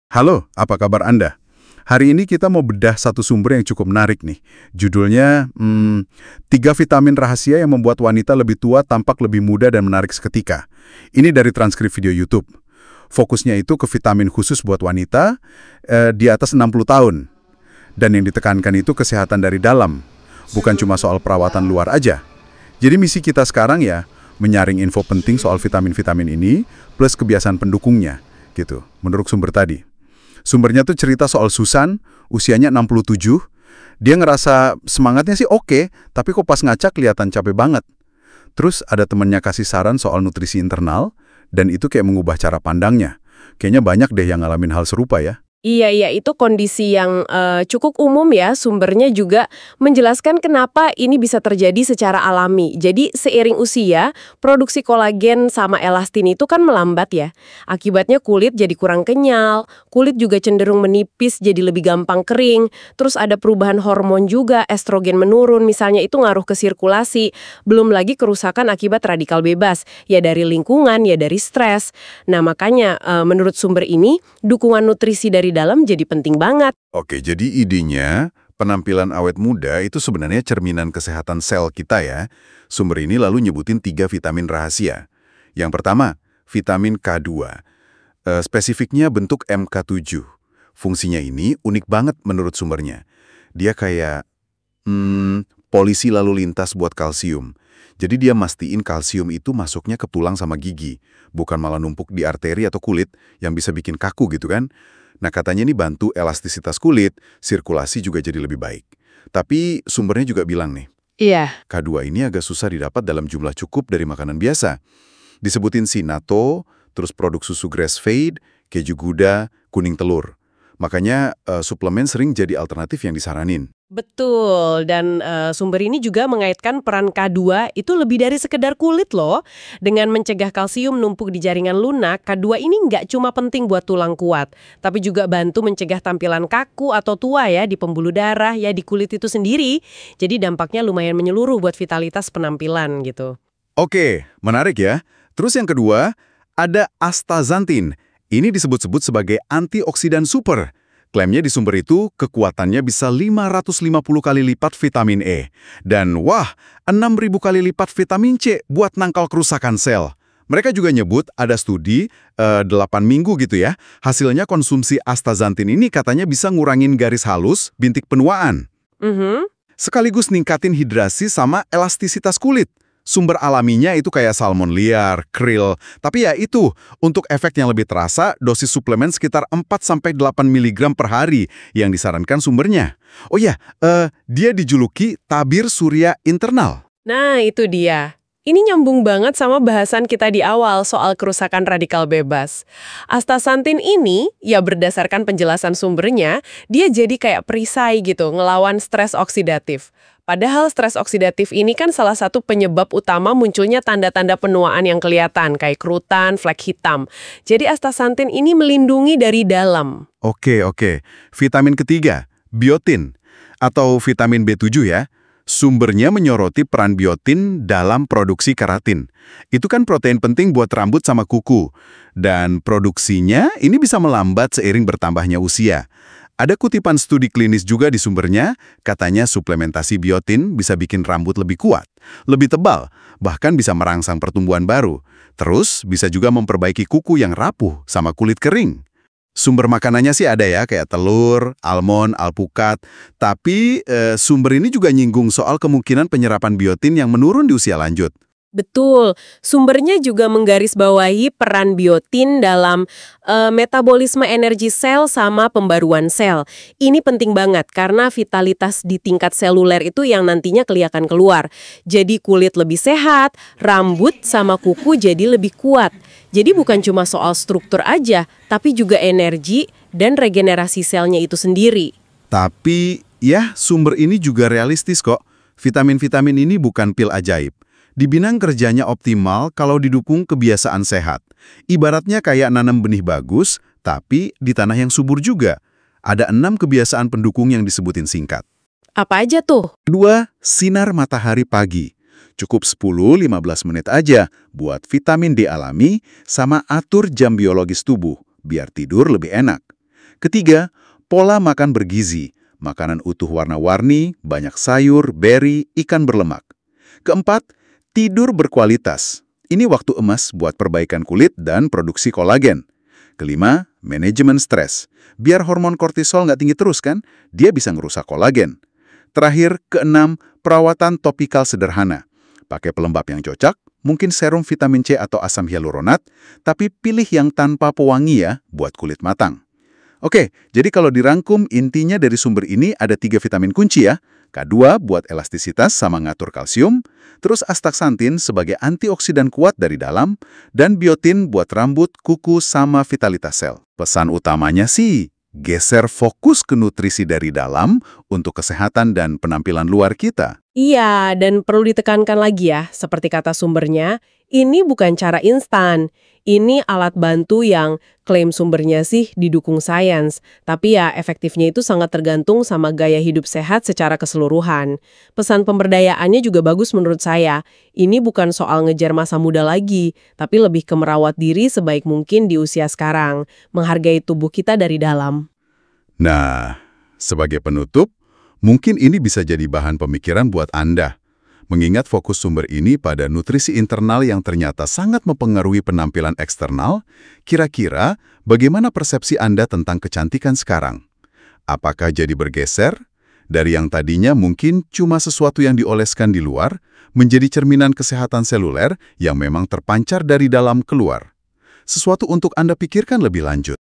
Halo, apa kabar Anda? Hari ini kita mau bedah satu sumber yang cukup menarik nih. Judulnya, 3 vitamin rahasia yang membuat wanita lebih tua tampak lebih muda dan menarik seketika. Ini dari transkrip video YouTube. Fokusnya itu ke vitamin khusus buat wanita di atas 60 tahun. Dan yang ditekankan itu kesehatan dari dalam, bukan cuma soal perawatan luar aja. Jadi misi kita sekarang ya, menyaring info penting soal vitamin-vitamin ini, plus kebiasaan pendukungnya, gitu, menurut sumber tadi. Sumbernya tuh cerita soal Susan, usianya 67. Dia ngerasa semangatnya sih oke, tapi kok pas ngaca kelihatan capek banget. Terus ada temennya kasih saran soal nutrisi internal, dan itu kayak mengubah cara pandangnya. Kayaknya banyak deh yang ngalamin hal serupa ya. Iya, itu kondisi yang cukup umum ya. Sumbernya juga menjelaskan kenapa ini bisa terjadi secara alami. Jadi seiring usia, produksi kolagen sama elastin itu kan melambat ya. Akibatnya kulit jadi kurang kenyal, kulit juga cenderung menipis jadi lebih gampang kering. Terus ada perubahan hormon juga, estrogen menurun misalnya, itu ngaruh ke sirkulasi. Belum lagi kerusakan akibat radikal bebas, ya dari lingkungan, ya dari stres. Nah makanya menurut sumber ini, dukungan nutrisi dari dalam jadi penting banget. Oke, jadi idenya penampilan awet muda itu sebenarnya cerminan kesehatan sel kita ya. Sumber ini lalu nyebutin 3 vitamin rahasia. Yang pertama, vitamin K2. Spesifiknya bentuk MK7. Fungsinya ini unik banget menurut sumbernya. Dia kayak polisi lalu lintas buat kalsium. Jadi dia mastiin kalsium itu masuknya ke tulang sama gigi, bukan malah numpuk di arteri atau kulit yang bisa bikin kaku gitu kan. Nah katanya ini bantu elastisitas kulit, sirkulasi juga jadi lebih baik. Tapi sumbernya juga bilang nih, Iya. K2 ini agak susah didapat dalam jumlah cukup dari makanan biasa. Disebutin si natto, terus produk susu grass-fed, keju Gouda, kuning telur. Makanya suplemen sering jadi alternatif yang disaranin. Betul, dan sumber ini juga mengaitkan peran K2 itu lebih dari sekedar kulit loh. Dengan mencegah kalsium numpuk di jaringan lunak, K2 ini nggak cuma penting buat tulang kuat, tapi juga bantu mencegah tampilan kaku atau tua ya di pembuluh darah, ya di kulit itu sendiri. Jadi dampaknya lumayan menyeluruh buat vitalitas penampilan gitu. Oke, menarik ya. Terus yang kedua, ada astaxanthin. Ini disebut-sebut sebagai antioksidan super. Klaimnya di sumber itu kekuatannya bisa 550 kali lipat vitamin E. Dan wah, 6.000 kali lipat vitamin C buat nangkal kerusakan sel. Mereka juga nyebut ada studi 8 minggu gitu ya. Hasilnya konsumsi astaxanthin ini katanya bisa ngurangin garis halus, bintik penuaan. Sekaligus ningkatin hidrasi sama elastisitas kulit. Sumber alaminya itu kayak salmon liar, krill. Tapi ya itu, untuk efek yang lebih terasa, dosis suplemen sekitar 4-8 mg per hari yang disarankan sumbernya. Oh ya, dia dijuluki tabir surya internal. Nah, itu dia. Ini nyambung banget sama bahasan kita di awal soal kerusakan radikal bebas. Astaxanthin ini, ya berdasarkan penjelasan sumbernya, dia jadi kayak perisai gitu, ngelawan stres oksidatif. Padahal stres oksidatif ini kan salah satu penyebab utama munculnya tanda-tanda penuaan yang kelihatan, kayak kerutan, flek hitam. Jadi astaxanthin ini melindungi dari dalam. Oke. Vitamin ketiga, biotin, atau vitamin B7 ya. Sumbernya menyoroti peran biotin dalam produksi keratin. Itu kan protein penting buat rambut sama kuku. Dan produksinya ini bisa melambat seiring bertambahnya usia. Ada kutipan studi klinis juga di sumbernya, katanya suplementasi biotin bisa bikin rambut lebih kuat, lebih tebal, bahkan bisa merangsang pertumbuhan baru. Terus bisa juga memperbaiki kuku yang rapuh sama kulit kering. Sumber makanannya sih ada ya, kayak telur, almond, alpukat. Tapi sumber ini juga nyinggung soal kemungkinan penyerapan biotin yang menurun di usia lanjut. Betul, sumbernya juga menggarisbawahi peran biotin dalam metabolisme energi sel sama pembaruan sel. Ini penting banget karena vitalitas di tingkat seluler itu yang nantinya kelihatan keluar. Jadi kulit lebih sehat, rambut sama kuku jadi lebih kuat. Jadi bukan cuma soal struktur aja, tapi juga energi dan regenerasi selnya itu sendiri. Tapi ya, sumber ini juga realistis kok. Vitamin-vitamin ini bukan pil ajaib. Dibinang kerjanya optimal kalau didukung kebiasaan sehat. Ibaratnya kayak nanam benih bagus, tapi di tanah yang subur juga. Ada 6 kebiasaan pendukung yang disebutin singkat. Apa aja tuh? Kedua, sinar matahari pagi. Cukup 10-15 menit aja buat vitamin D alami sama atur jam biologis tubuh, biar tidur lebih enak. Ketiga, pola makan bergizi. Makanan utuh warna-warni, banyak sayur, beri, ikan berlemak. Keempat, tidur berkualitas. Ini waktu emas buat perbaikan kulit dan produksi kolagen. Kelima, manajemen stres. Biar hormon kortisol nggak tinggi terus kan, dia bisa ngerusak kolagen. Terakhir, keenam, perawatan topikal sederhana. Pakai pelembab yang cocok, mungkin serum vitamin C atau asam hyaluronat, tapi pilih yang tanpa pewangi ya, buat kulit matang. Oke, jadi kalau dirangkum, intinya dari sumber ini ada 3 vitamin kunci ya. K2 buat elastisitas sama ngatur kalsium, terus astaxanthin sebagai antioksidan kuat dari dalam, dan biotin buat rambut, kuku, sama vitalitas sel. Pesan utamanya sih, geser fokus ke nutrisi dari dalam untuk kesehatan dan penampilan luar kita. Iya, dan perlu ditekankan lagi ya, seperti kata sumbernya, ini bukan cara instan. Ini alat bantu yang klaim sumbernya sih didukung sains, tapi ya efektifnya itu sangat tergantung sama gaya hidup sehat secara keseluruhan. Pesan pemberdayaannya juga bagus menurut saya. Ini bukan soal ngejar masa muda lagi, tapi lebih ke merawat diri sebaik mungkin di usia sekarang, menghargai tubuh kita dari dalam. Nah, sebagai penutup, mungkin ini bisa jadi bahan pemikiran buat Anda. Mengingat fokus sumber ini pada nutrisi internal yang ternyata sangat mempengaruhi penampilan eksternal, kira-kira bagaimana persepsi Anda tentang kecantikan sekarang? Apakah jadi bergeser? Dari yang tadinya mungkin cuma sesuatu yang dioleskan di luar, menjadi cerminan kesehatan seluler yang memang terpancar dari dalam keluar. Sesuatu untuk Anda pikirkan lebih lanjut.